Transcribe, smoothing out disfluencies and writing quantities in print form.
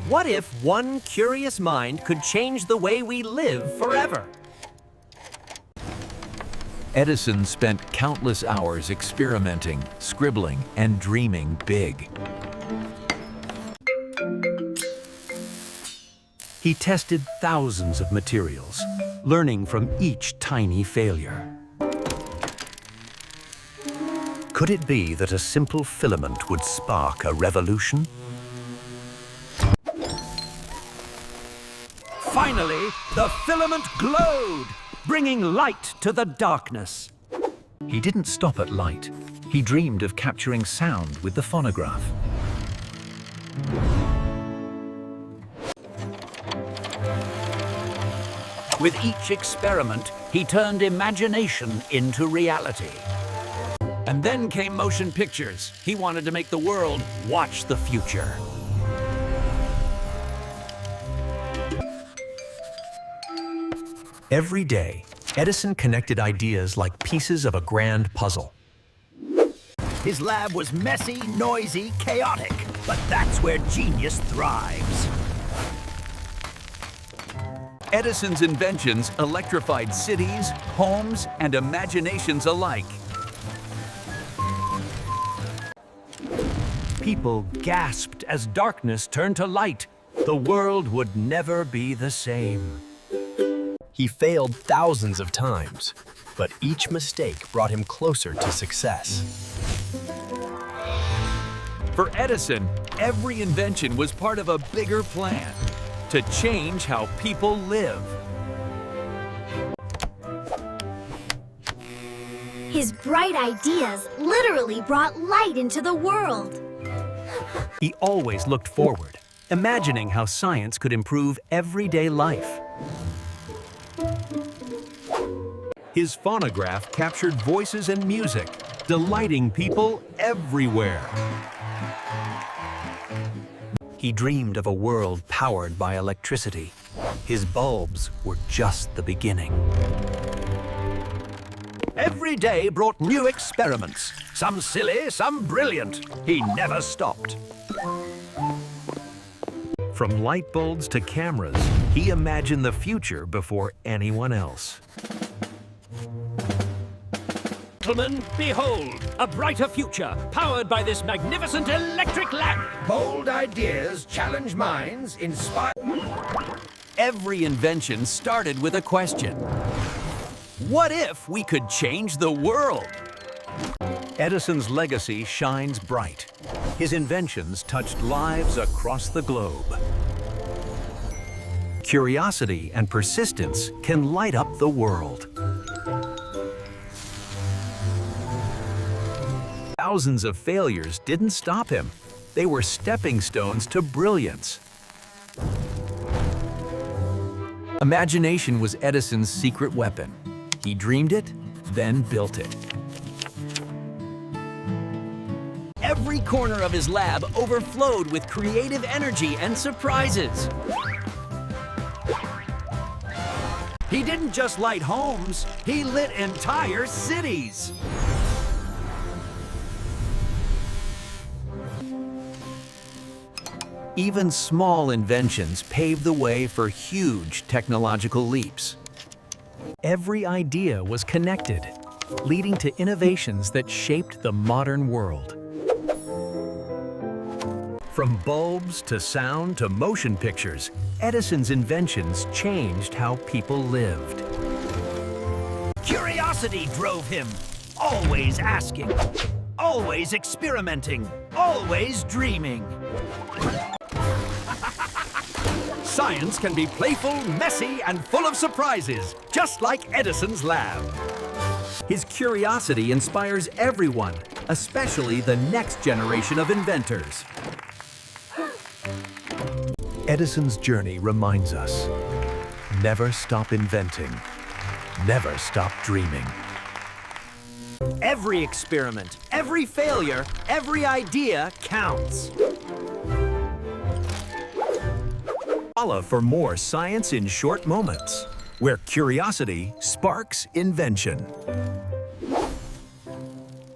What if one curious mind could change the way we live forever? Edison spent countless hours experimenting, scribbling, and dreaming big. He tested thousands of materials, learning from each tiny failure. Could it be that a simple filament would spark a revolution? Finally, the filament glowed, bringing light to the darkness. He didn't stop at light. He dreamed of capturing sound with the phonograph. With each experiment, he turned imagination into reality. And then came motion pictures. He wanted to make the world watch the future. Every day, Edison connected ideas like pieces of a grand puzzle. His lab was messy, noisy, chaotic, but that's where genius thrives. Edison's inventions electrified cities, homes, and imaginations alike. People gasped as darkness turned to light. The world would never be the same. He failed thousands of times, but each mistake brought him closer to success. For Edison, every invention was part of a bigger plan to change how people live. His bright ideas literally brought light into the world. He always looked forward, imagining how science could improve everyday life. His phonograph captured voices and music, delighting people everywhere. He dreamed of a world powered by electricity. His bulbs were just the beginning. Every day brought new experiments. Some silly, some brilliant. He never stopped. From light bulbs to cameras, he imagined the future before anyone else. Gentlemen, behold, a brighter future powered by this magnificent electric lamp. Bold ideas challenge minds, inspire. Every invention started with a question. What if we could change the world? Edison's legacy shines bright. His inventions touched lives across the globe. Curiosity and persistence can light up the world. Thousands of failures didn't stop him. They were stepping stones to brilliance. Imagination was Edison's secret weapon. He dreamed it, then built it. Every corner of his lab overflowed with creative energy and surprises. He didn't just light homes, he lit entire cities. Even small inventions paved the way for huge technological leaps. Every idea was connected, leading to innovations that shaped the modern world. From bulbs to sound to motion pictures, Edison's inventions changed how people lived. Curiosity drove him, always asking, always experimenting, always dreaming. Science can be playful, messy, and full of surprises, just like Edison's lab. His curiosity inspires everyone, especially the next generation of inventors. Edison's journey reminds us, never stop inventing, never stop dreaming. Every experiment, every failure, every idea counts. Follow for more science in short moments, where curiosity sparks invention.